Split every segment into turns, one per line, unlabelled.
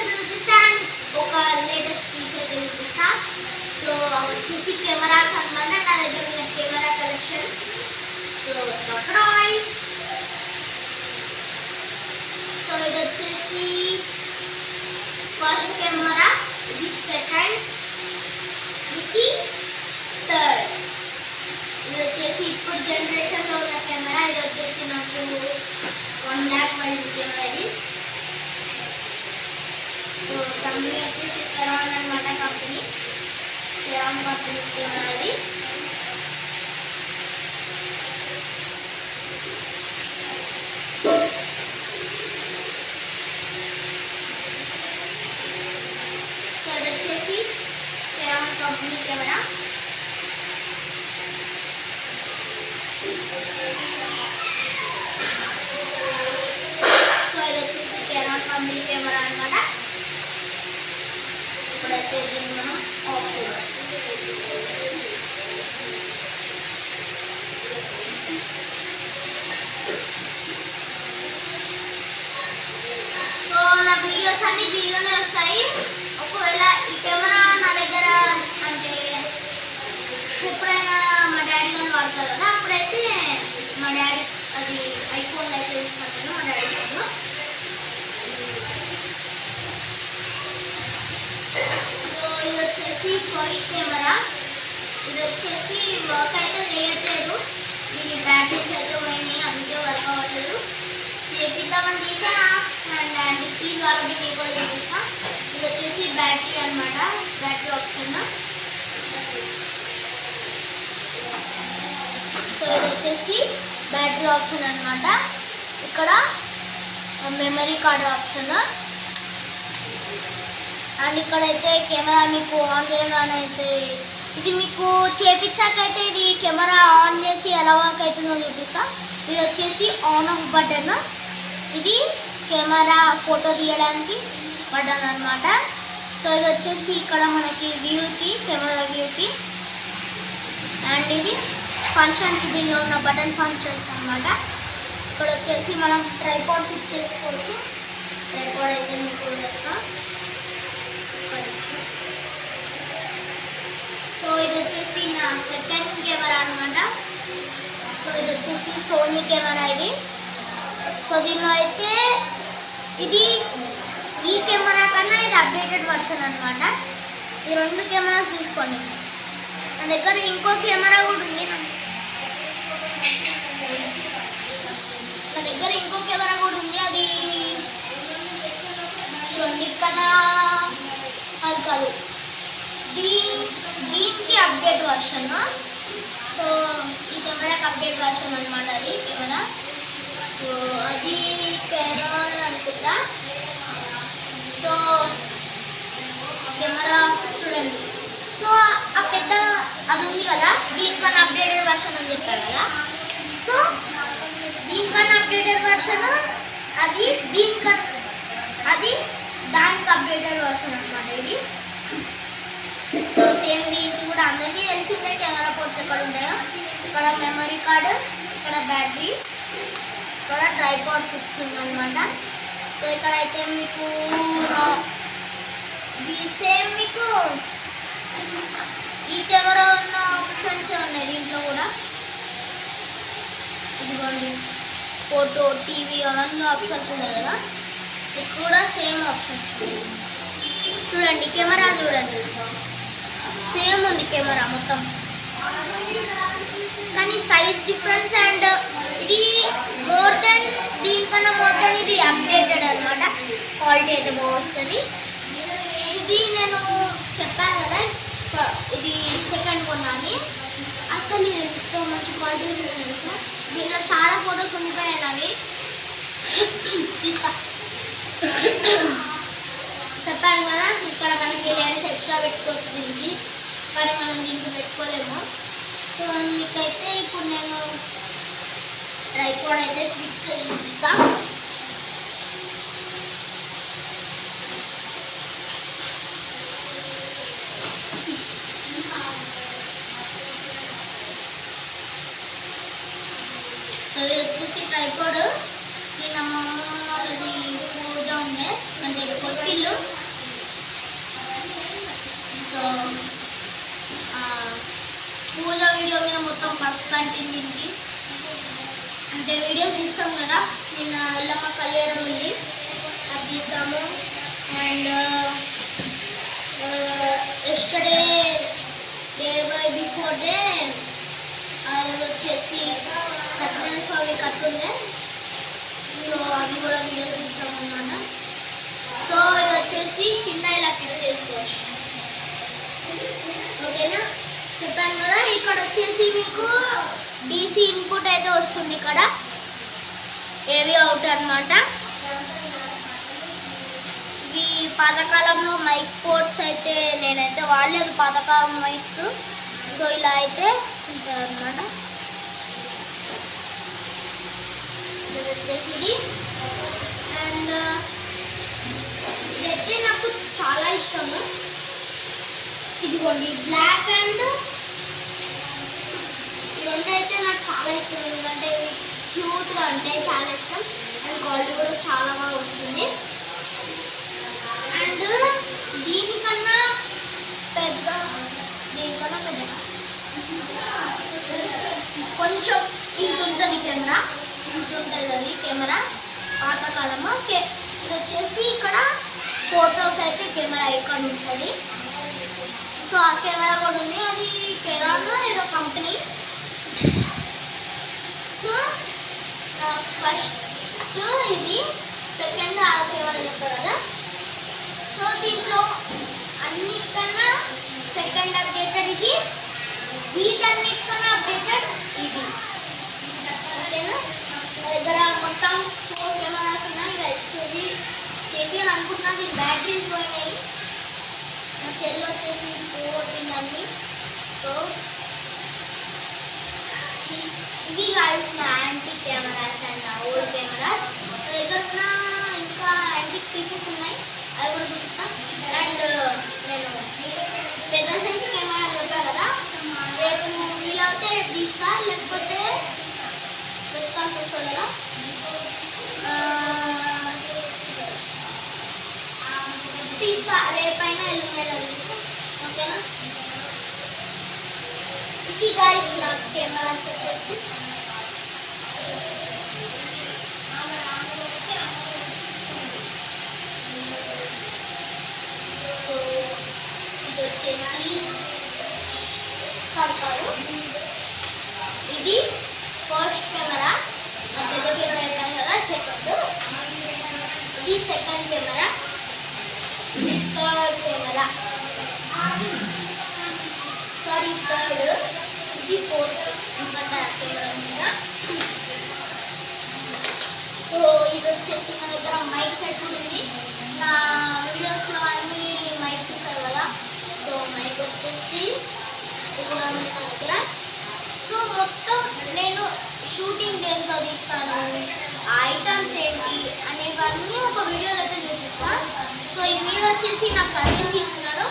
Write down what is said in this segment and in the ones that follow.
అయితే చూపిస్తా అండ్ ఒక లేటెస్ట్ పీస్ అయితే చూపిస్తా. సో వచ్చేసి కెమెరాస్ అన్నమాట. నా దగ్గర ఉన్న camera collection. So toy. So ఇది వచ్చేసి ఫస్ట్ కెమెరా, ఇది సెకండ్, ఇది థర్డ్. ఇది వచ్చేసి ఇప్పుడు జనరేషన్లో ఉన్న కెమెరా. ఇది వచ్చేసి నాకు 1 lakh పడింది కెమెరా ఇది. సో కంపెనీ వచ్చేసి కెరాన్ అనమాట. కెరాన్ కంపెనీ కెమెరా ఇది. సో ఇది వచ్చేసి కెరాన్ కంపెనీ కెమెరా. సో ఇది వచ్చేసి కెరాన్ కంపెనీ కెమెరా అనమాట. ఇప్పుడైతే దీన్ని మనం ఆఫ్ చేద్దాం. సో నా వీడియోస్ అన్ని దీనిలోనే వస్తాయి. ఒకవేళ ఈ కెమెరా నా దగ్గర అంటే ఎప్పుడైనా మా డాడీ కానీ వాడతారు కదా, అప్పుడైతే మా డాడీ అది ఐఫోన్ అయితే తీసుకుంటాను మా డాడీ ఫోన్లో. సో ఇది వచ్చేసి ఫస్ట్ కెమెరా. ఇది వచ్చేసి వర్క్ అయితే చేయట్లేదు. దీని బ్యాటరీస్ అయితే పోయినాయి, అందుకే వర్క్ అవ్వట్లేదు. చేపిద్దామని తీసా అండ్ కీస్ కాబట్టి మీకు కూడా చూపిస్తా. ఇది వచ్చేసి బ్యాటరీ అనమాట, బ్యాటరీ ఆప్షన్. సో ఇది వచ్చేసి బ్యాటరీ ఆప్షన్ అనమాట. ఇక్కడ మెమరీ కార్డ్ ఆప్షన్. అండ్ ఇక్కడైతే కెమెరా మీకు ఆన్ చేయగానే అయితే ఇది మీకు చేపించాకైతే ఇది కెమెరా ఆన్ చేసి ఎలా వర్క్ అవుతుందో చూపిస్తా. ఇది వచ్చేసి ఆన్ ఆఫ్ బటన్. ఇది కెమెరా ఫోటో తీయడానికి బటన్ అనమాట. సో ఇది వచ్చేసి ఇక్కడ మనకి వ్యూకి, కెమెరా వ్యూకి. అండ్ ఇది ఫంక్షన్స్, దీనిలో ఉన్న బటన్ ఫంక్షన్స్ అనమాట. ఇక్కడ వచ్చేసి మనం ట్రైపాడ్ ఫిక్స్ చేసుకోవచ్చు. ట్రైపాడ్ అయితే మీకు వేస్తాం. సో ఇది వచ్చేసి నా సెకండ్ కెమెరా అనమాట. సో ఇది వచ్చేసి సోనీ కెమెరా ఇది. సో దీనిలో అయితే ఇది ఈ కెమెరా కన్నా ఇది అప్డేటెడ్ వర్షన్ అనమాట. ఈ రెండు కెమెరాస్ చూసుకోండి. నా దగ్గర ఇంకో కెమెరా కూడా ఉంది. అది రెండికన్నా అది కాదు, దీనికి అప్డేట్ వర్షన్. సో ఈ కెమెరాకి అప్డేట్ వర్షన్ అనమాట అది కెమెరా. సో అది కెనాన్ అనుకుంటా. సో కెమెరా చూడండి. సో ఆ పెద్ద అది ఉంది కదా, దీనికన్నా అప్డేటెడ్ వర్షన్ అని చెప్పారు కదా. సో దీనికన్నా అప్డేటెడ్ వర్షన్ అది, అది దానికి అప్డేటెడ్ వర్షన్ అనమాట ఇది. సో సేమ్ దీనికి కూడా అందరికీ తెలిసిందే కెమెరా పోర్ట్స్ ఎక్కడ ఉంటాయో. ఇక్కడ మెమరీ కార్డు, ఇక్కడ బ్యాటరీ, ఇక్కడ ట్రైపాడ్ ఫిక్స్ ఉందన్నమాట. సో ఇక్కడైతే మీకు సేమ్ మీకు ఈ కెమెరా ఉన్న ఆప్షన్స్ ఉన్నాయి దీంట్లో కూడా. ఇదిగోండి ఫోటో, టీవీ అవన్నీ ఆప్షన్స్ ఉన్నాయి కదా, ఇది కూడా సేమ్ ఆప్షన్స్. చూడండి కెమెరా చూడండి, సేమ్ ఉంది కెమెరా మొత్తం, కానీ సైజ్ డిఫరెన్స్. అండ్ ఇది దీనికన్నా మోర్ దెన్ ఇది అప్డేటెడ్ అనమాట. క్వాలిటీ అయితే బాగుంటుంది. ఇది నేను చెప్పాను కదా ఇది సెకండ్ కొన్నాను. అసలు ఎంతో మంచి క్వాలిటీస్ ఉన్నాయి సార్. దీంట్లో చాలా ఫొటోస్ ఉండిపోయాయి అవి తీస్తా. చెప్పాను కదా ఇక్కడ మనకి లేయర్స్ ఎక్స్ట్రా పెట్టుకోవచ్చు దీనికి, కానీ మనం దీనికి పెట్టుకోలేము. సో మీకైతే ఇప్పుడు నేను ట్రైపాడ్ అయితే ఫిక్స్ చేసి చూపిస్తాను. సో ఇది వచ్చేసి ట్రైపాడ్. నేను అమ్మమ్మ వాళ్ళది పూజ ఉండే, అంటే ఎక్కువ పసిపిల్లు. సో పూజ వీడియో మీద మొత్తం పసుపు కంటింది దీనికి. అంటే వీడియోస్ తీస్తాం కదా, నిన్న ఎల్లమ్మ కళ్యాణం ఉంది, అది తీసాము. And yesterday day by before day అది వచ్చేసి సత్యనారాయణ స్వామి కట్టుండే. సో అది కూడా వీడియో తీస్తామన్నమాట. సో ఇది వచ్చేసి కింద ఇలా ఫిక్స్ చేసుకోవచ్చు. ఓకేనా, చెప్పాను కదా. ఇక్కడ వచ్చేసి మీకు డీసీ ఇన్పుట్ అయితే వస్తుంది, ఇక్కడ ఏవి అవుట్ అనమాట. ఇవి పాతకాలంలో మైక్ పోర్ట్స్ అయితే నేనైతే వాడలేదు, పాతకాలం మైక్స్. సో ఇలా అయితే ఉంటాయి అనమాట. ఇది వచ్చేసి ఇది. అండ్ ఇదైతే నాకు చాలా ఇష్టము. ఇదిగోండి బ్లాక్ అండ్ ఈ రెండు అయితే నాకు చాలా ఇష్టం, ఎందుకంటే ఇవి క్యూట్గా ఉంటాయి, చాలా ఇష్టం. అండ్ క్వాలిటీ కూడా చాలా బాగా వస్తుంది. అండ్ దీనికన్నా పెద్ద కొంచెం ఇంత ఉంటుంది కెమెరా, ఇంత ఉంటుంది అది కెమెరా పాతకాలము. ఇది వచ్చేసి ఇక్కడ ఫోటోకి అయితే కెమెరా ఇక్కడ ఉంటుంది. సో ఆ కెమెరా కూడా ఉంది, అది కెనాన్ ఏదో కంపెనీ. సో ఫస్ట్ ఇది, సెకండ్ ఆ కెమెరా చెప్పారు కదా. సో దీంట్లో అన్నిటికన్నా సెకండ్ అప్డేటెడ్ ఇది, వీటన్నిటికన్నా అప్డేటెడ్ ఇది. ఓకేనా, నా దగ్గర మొత్తం 4 కెమెరాస్ ఉన్నాయి. ఇవి వచ్చేసి కేవీఆర్ అనుకుంటున్నాను, దీని బ్యాటరీస్ పోయినాయి. నా చెల్లి వచ్చేసి పోగొట్టిందండి. సో ఇవి గాయస్ నా antique cameras and old cameras. నా దగ్గర ఉన్న ఇంకా యాంటిక్ పీసెస్ ఉన్నాయి, అవి కూడా చూపిస్తాను. అండ్ నేను పెద్ద సైజ్ కెమెరా అని చెప్పా కదా, రేపు వీలవుతే రేపు తీస్తా, లేకపోతే వెతకాల్సి వస్తుంది కదా. తీస్తా, రేపైనా ఎల్లుండైనా తీస్తా. ఓకేనా, ఇది గాయస్ నా కెమెరాస్ వచ్చేసి. సో ఇది వచ్చేసి కాదు, ఇది ఫస్ట్ కెమెరా. నా పెద్ద కెమెరా అయిపోయాను కదా, సెకండ్. ఇది సెకండ్ కెమెరా. ఇది థర్డ్ కెమెరా, సారీ థర్డ్. ఇది ఫోర్త్ అనమాట కెమెరా. సో ఇది వచ్చేసి నా దగ్గర మైక్ సెట్ ఉంది. నా వీడియోస్లో అన్ని మైక్స్ చూస్తారు కదా, సో మైక్ వచ్చేసి ఇది కూడా ఉంది నా దగ్గర. సో మొత్తం నేను షూటింగ్ దేంతో తీస్తాను, ఐటమ్స్ ఏంటి అనేవన్నీ ఒక వీడియోలో అయితే చూపిస్తాను. సో ఈ వీడియో వచ్చేసి నా కజిన్ తీస్తున్నాడు.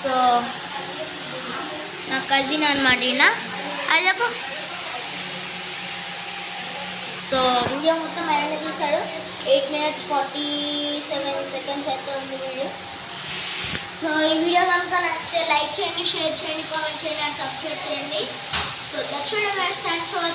సో నా కజిన్ అనమాట ఈయన, అది చెప్పు. సో వీడియో మొత్తం ఆయన తీశాడు. 8 minutes 47 seconds అయితే ఉంది వీడియో. సో ఈ వీడియో కనుక నచ్చితే లైక్ చేయండి, షేర్ చేయండి, కామెంట్ చేయండి అండ్ సబ్స్క్రైబ్ చేయండి. So that's all guys, thanks for